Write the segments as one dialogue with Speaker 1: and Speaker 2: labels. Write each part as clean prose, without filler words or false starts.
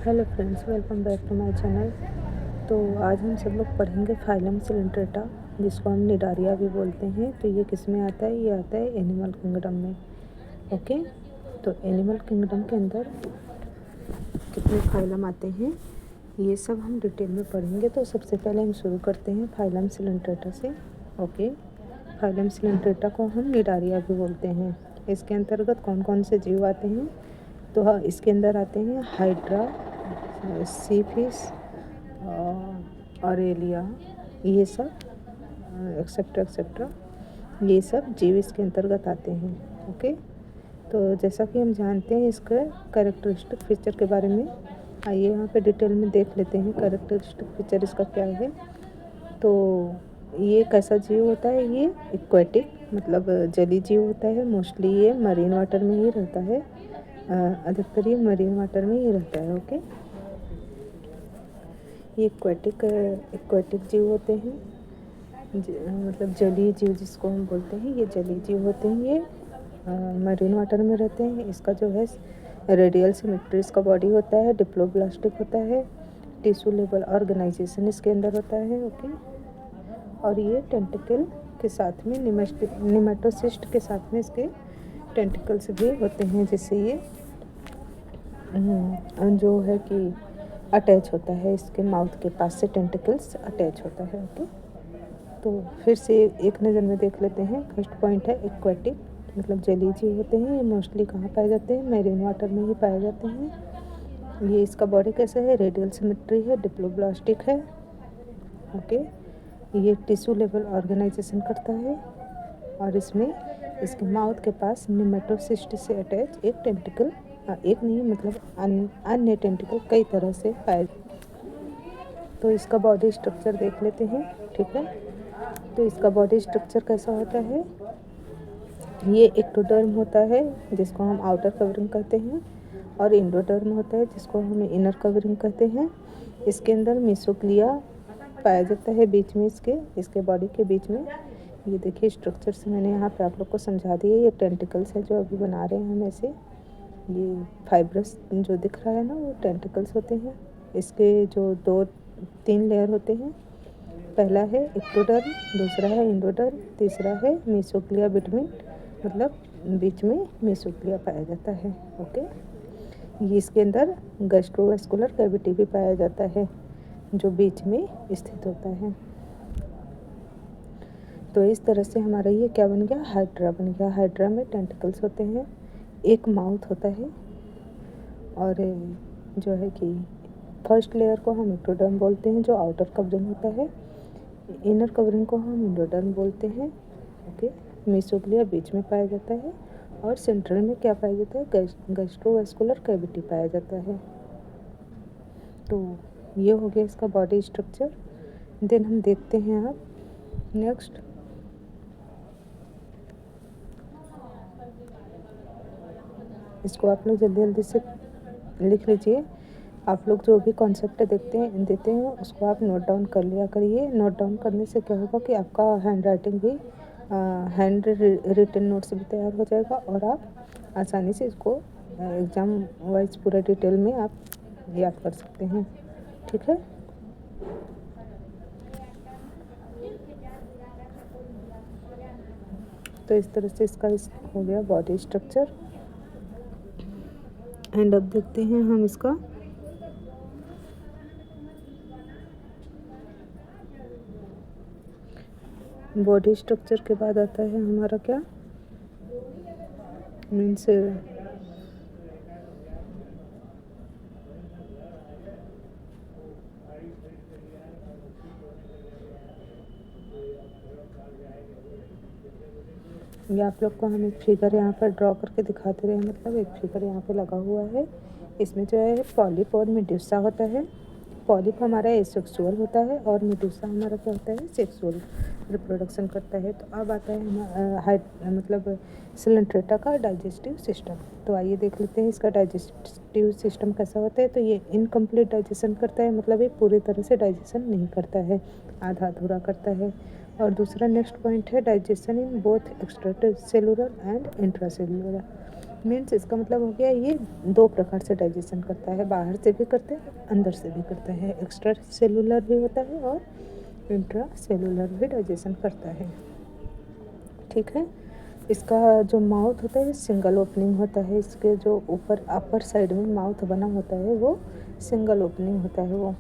Speaker 1: Hello friends, welcome back to my channel. तो आज हम सब लोग पढ़ेंगे फाइलम सिलेंट्रेटा, जिसको हम निडारिया भी बोलते हैं। तो ये किस में आता है? ये आता है एनिमल किंगडम में। ओके, तो एनिमल किंगडम के अंदर कितने फाइलम आते हैं ये सब हम डिटेल में पढ़ेंगे। तो सबसे पहले हम शुरू करते हैं फाइलम सिलेंट्रेटा से। ओके, फाइलम सिलेंट्रेटा को हम निडारिया भी बोलते हैं। इसके अंतर्गत कौन कौन से जीव आते हैं? तो हाँ, इसके अंदर आते हैं हाइड्रा, सी फिश, ऑरेलिया, ये सब एक्सेट्रा एक्सेट्रा, ये सब जीव इसके अंतर्गत आते हैं। ओके, तो जैसा कि हम जानते हैं इसके कैरेक्टरिस्टिक फीचर के बारे में, आइए यहाँ पे डिटेल में देख लेते हैं कैरेक्टरिस्टिक फीचर इसका क्या है। तो ये कैसा जीव होता है? ये एक्वेटिक मतलब जलीय जीव होता है। मोस्टली ये मरीन वाटर में ही रहता है, अधिकतर ये मरीन वाटर में ही रहता है। ओके, ये एक्वेटिक जीव होते हैं, मतलब जलीय जीव जिसको हम बोलते हैं, ये जलीय जीव होते हैं। ये मरीन वाटर में रहते हैं। इसका जो है रेडियल सिमेट्री इसका बॉडी होता है, डिप्लोब्लास्टिक होता है, टिश्यू लेवल ऑर्गेनाइजेशन इसके अंदर होता है। ओके, और ये टेंटिकल के साथ में निमेटोसिस्ट के साथ में इसके टेंटिकल्स भी होते हैं, जिससे ये जो है कि अटैच होता है, इसके माउथ के पास से टेंटिकल्स अटैच होता है। ओके, तो फिर से एक नज़र में देख लेते हैं। फर्स्ट पॉइंट है एक्वेटिक, मतलब जलीय जीव होते हैं। ये मोस्टली कहाँ पाए जाते हैं? मैरीन वाटर में ही पाए जाते हैं। ये इसका बॉडी कैसा है? रेडियल सिमेट्री है, डिप्लोब्लास्टिक है। ओके, ये टिश्यू लेवल ऑर्गेनाइजेशन करता है, और इसमें इसके माउथ के पास निमेटोसिस्ट से अटैच एक टेंटिकल, एक नहीं मतलब अन्य टेंटिकल कई तरह से पाए। तो इसका बॉडी स्ट्रक्चर देख लेते हैं। ठीक है, तो इसका बॉडी स्ट्रक्चर कैसा होता है? ये एक्टोडर्म होता है, जिसको हम आउटर कवरिंग कहते हैं, और इंडोडर्म होता है, जिसको हम इनर कवरिंग कहते हैं। इसके अंदर मेसोग्लिया पाया जाता है बीच में, इसके बॉडी के बीच में। ये देखिए स्ट्रक्चर से मैंने यहाँ पे आप लोग को समझा दिया। ये टेंटिकल्स है जो अभी बना रहे हैं हम ऐसे। ये फाइब्रस जो दिख रहा है ना, वो टेंटिकल्स होते हैं। इसके जो 2-3 लेयर होते हैं, पहला है एक्टोडर्म, दूसरा है इंडोडर्म, तीसरा है मेसोग्लिया बिटवीन, मतलब बीच में मेसोग्लिया पाया जाता है। ओके, ये इसके अंदर गैस्ट्रोवेस्कुलर कैविटी भी पाया जाता है, जो बीच में स्थित होता है। तो इस तरह से हमारा ये क्या बन गया? हाइड्रा बन गया। हाइड्रा में टेंटिकल्स होते हैं, एक माउथ होता है, और जो है कि फर्स्ट लेयर को हम एक्टोडर्म बोलते हैं, जो आउटर कवरिंग होता है। इनर कवरिंग को हम इंडोडर्म बोलते हैं। ओके, मेसोग्लिया बीच में पाया जाता है, और सेंट्रल में क्या पाया जाता है? गैस्ट्रोवेस्कुलर कैविटी पाया जाता है। तो ये हो गया इसका बॉडी स्ट्रक्चर। देन हम देखते हैं अब नेक्स्ट। इसको आप लोग जल्दी जल्दी से लिख लीजिए। आप लोग जो भी कॉन्सेप्ट देते हैं उसको आप नोट डाउन कर लिया करिए। नोट डाउन करने से क्या होगा कि आपका हैंड राइटिंग भी, हैंड रिटन नोट्स भी तैयार हो जाएगा, और आप आसानी से इसको एग्ज़ाम वाइज पूरा डिटेल में आप याद कर सकते हैं। ठीक है, तो इस तरह से इसका हो गया बॉडी स्ट्रक्चर। एंड अब देखते हैं हम इसका बॉडी स्ट्रक्चर के बाद आता है हमारा क्या मीन्स ये आप लोग को हम एक फिगर यहाँ पर ड्रॉ करके दिखाते रहे, मतलब एक फिगर यहाँ पे लगा हुआ है। इसमें जो है पॉलिप और मेडुसा होता है। पॉलिप हमारा एसेक्सुअल होता है, और मेडुसा हमारा क्या होता है? सेक्सुअल रिप्रोडक्शन करता है। तो अब आता है मतलब सिलेंट्रेटा का डाइजेस्टिव सिस्टम। तो आइए देख लेते हैं इसका डाइजेस्टिव सिस्टम कैसा होता है। तो ये इनकम्प्लीट डाइजेशन करता है, मतलब ये पूरी तरह से डाइजेशन नहीं करता है, आधा अधूरा करता है। और दूसरा नेक्स्ट पॉइंट है digestion in both extra cellular and intra cellular. Means इसका मतलब हो गया ये दो प्रकार से डाइजेशन करता है, बाहर से भी करते हैं अंदर से भी करता है, एक्स्ट्रा सेलुलर भी होता है और इंट्रा सेलुलर भी डाइजेशन करता है। ठीक है, इसका जो माउथ होता है सिंगल ओपनिंग होता है, इसके जो ऊपर अपर साइड में माउथ बना होता है वो सिंगल ओपनिंग होता है वो।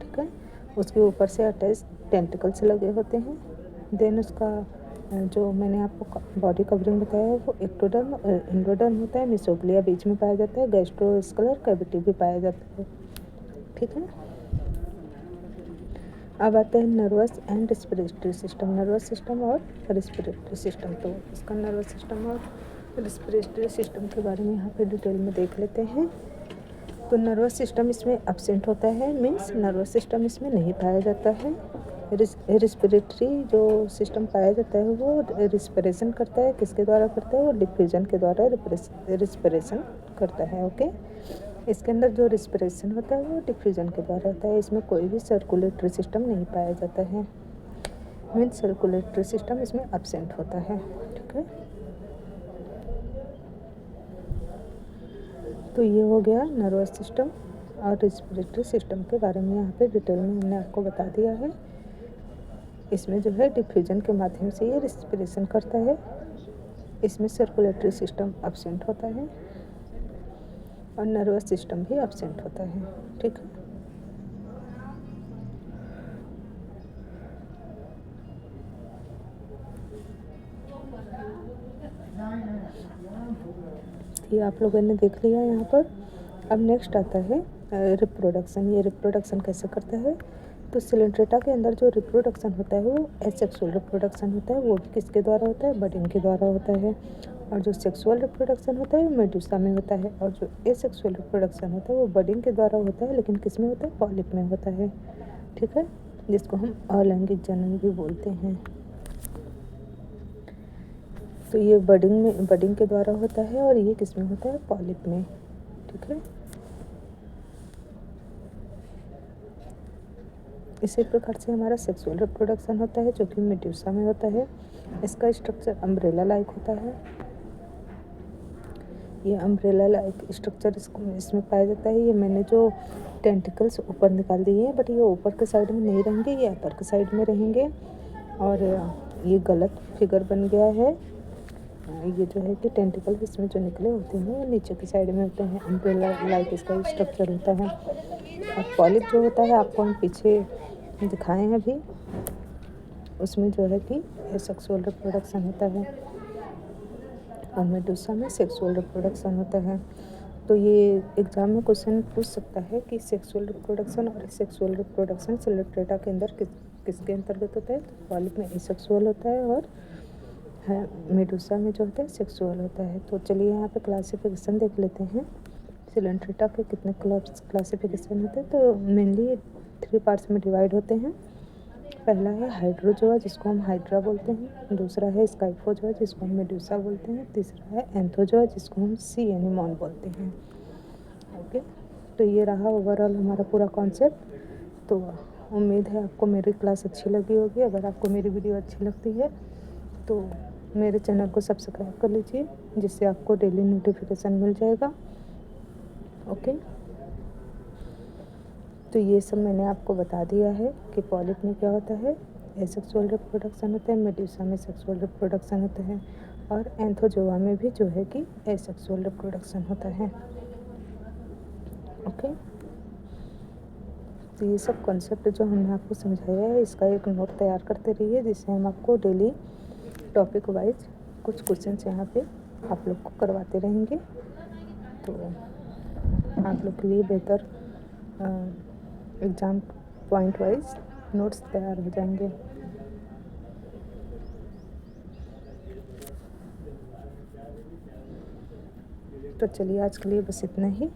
Speaker 1: ठीक है, उसके ऊपर से अटैच टेंटिकल्स लगे होते हैं। देन उसका जो मैंने आपको बॉडी कवरिंग बताया है वो एक्टोडर्म एंडोडर्म होता है, मिसोग्लिया बीच में पाया जाता है, गैस्ट्रोस्केलर कैविटी भी पाया जाता है। ठीक है, अब आते हैं nervous and respiratory system, nervous system और रिस्पिरेटरी सिस्टम। तो इसका नर्वस सिस्टम और रिस्पिरेटरी सिस्टम के बारे में यहाँ पे डिटेल में देख लेते हैं। तो नर्वस सिस्टम इसमें एब्सेंट होता है, मीन्स नर्वस सिस्टम इसमें नहीं पाया जाता है। रिस्पिरेटरी जो सिस्टम पाया जाता है वो रिस्पिरेशन करता है, किसके द्वारा करता है, वो डिफ्यूजन के द्वारा रिस्पिरेशन करता है। ओके, इसके अंदर जो रिस्पिरेशन होता है वो डिफ्यूजन के द्वारा होता है, इसमें कोई भी सर्कुलेटरी सिस्टम नहीं पाया जाता है, मीन्स सर्कुलेटरी सिस्टम इसमें एब्सेंट होता है। ठीक है, तो ये हो गया नर्वस सिस्टम और रिस्पिरेटरी सिस्टम के बारे में, यहाँ पे डिटेल में हमने आपको बता दिया है। इसमें जो है डिफ्यूजन के माध्यम से ये रिस्पिरेशन करता है, इसमें सर्कुलेटरी सिस्टम एब्सेंट होता है और नर्वस सिस्टम भी एब्सेंट होता है। ठीक है, ये आप लोगों ने देख लिया यहाँ पर। अब नेक्स्ट आता है रिप्रोडक्शन। ये रिप्रोडक्शन कैसे करता है, तो सिलेंट्रेटा के अंदर जो रिप्रोडक्शन होता है वो एसेक्सुअल रिप्रोडक्शन होता है, वो भी किसके द्वारा होता है, बडिंग के द्वारा होता है। और जो सेक्सुअल रिप्रोडक्शन होता है वो मेडुसा में होता है, और जो एसेक्सुअल रिप्रोडक्शन होता है वो बडिंग के द्वारा होता है, लेकिन किस में होता है, पॉलिप में होता है। ठीक है, जिसको हम अलैंगिक जनन भी बोलते हैं। तो ये बडिंग के द्वारा होता है और ये किस में होता है, पॉलिप में। ठीक है, इसी प्रकार से हमारा सेक्सुअल रिप्रोडक्शन होता है जो कि मेडुसा में होता है। इसका स्ट्रक्चर अम्ब्रेला लाइक होता है, ये अम्ब्रेला लाइक स्ट्रक्चर इसमें पाया जाता है। ये मैंने जो टेंटिकल्स ऊपर निकाल दिए हैं, बट ये ऊपर के साइड में नहीं रहेंगे, ये अपर के साइड में रहेंगे। और ये गलत फिगर बन गया है, ये जो है कि टेंटिकल इसमें जो निकले होते हैं वो नीचे की साइड में होते हैं, अम्ब्रेला लाइक इसका स्ट्रक्चर होता है। और पॉलिप जो होता है आपको हम पीछे दिखाए हैं अभी, उसमें जो है कि सेक्सुअल रिप्रोडक्शन होता है और मेडुसा में सेक्सुअल रिप्रोडक्शन होता है। तो ये एग्जाम में क्वेश्चन पूछ सकता है कि सेक्सुअल रिप्रोडक्शन और सेक्सुअल रिप्रोडक्शन सिलेक्ट्रेटा के अंदर किसके अंतर्गत होता है, तो पॉलिप में एसेक्सुअल होता है और मेडुसा में जो होता है सेक्सुअल होता है। तो चलिए यहाँ पे क्लासिफिकेशन देख लेते हैं। सिलेंट्रेटा के कितने क्लासिफिकेशन होते हैं, तो मेनली 3 पार्ट्स में डिवाइड होते हैं। पहला है हाइड्रोजोआ जिसको हम हाइड्रा बोलते हैं, दूसरा है स्काइफोजोआ जिसको हम मेडुसा बोलते हैं, तीसरा है एंथोजोआ जिसको हम सी एनिमॉन बोलते हैं। ओके, तो ये रहा ओवरऑल हमारा पूरा कॉन्सेप्ट। तो उम्मीद है आपको मेरी क्लास अच्छी लगी होगी। अगर आपको मेरी वीडियो अच्छी लगती है तो मेरे चैनल को सब्सक्राइब कर लीजिए, जिससे आपको डेली नोटिफिकेशन मिल जाएगा। ओके, तो ये सब मैंने आपको बता दिया है कि पॉलिप में क्या होता है, एसेक्सुअल रिप्रोडक्शन होता है, मेडुसा में सेक्सुअल रिप्रोडक्शन होता है, और एंथोजोआ में भी जो है कि एसेक्सुअल रिप्रोडक्शन होता है। ओके, तो ये सब कॉन्सेप्ट जो हमने आपको समझाया है इसका एक नोट तैयार करते रहिए, जिससे हम आपको डेली टॉपिक वाइज कुछ क्वेश्चंस यहाँ पे आप लोग को करवाते रहेंगे, तो आप लोग के लिए बेहतर एग्ज़ाम पॉइंट वाइज नोट्स तैयार हो जाएंगे। तो चलिए आज के लिए बस इतना ही।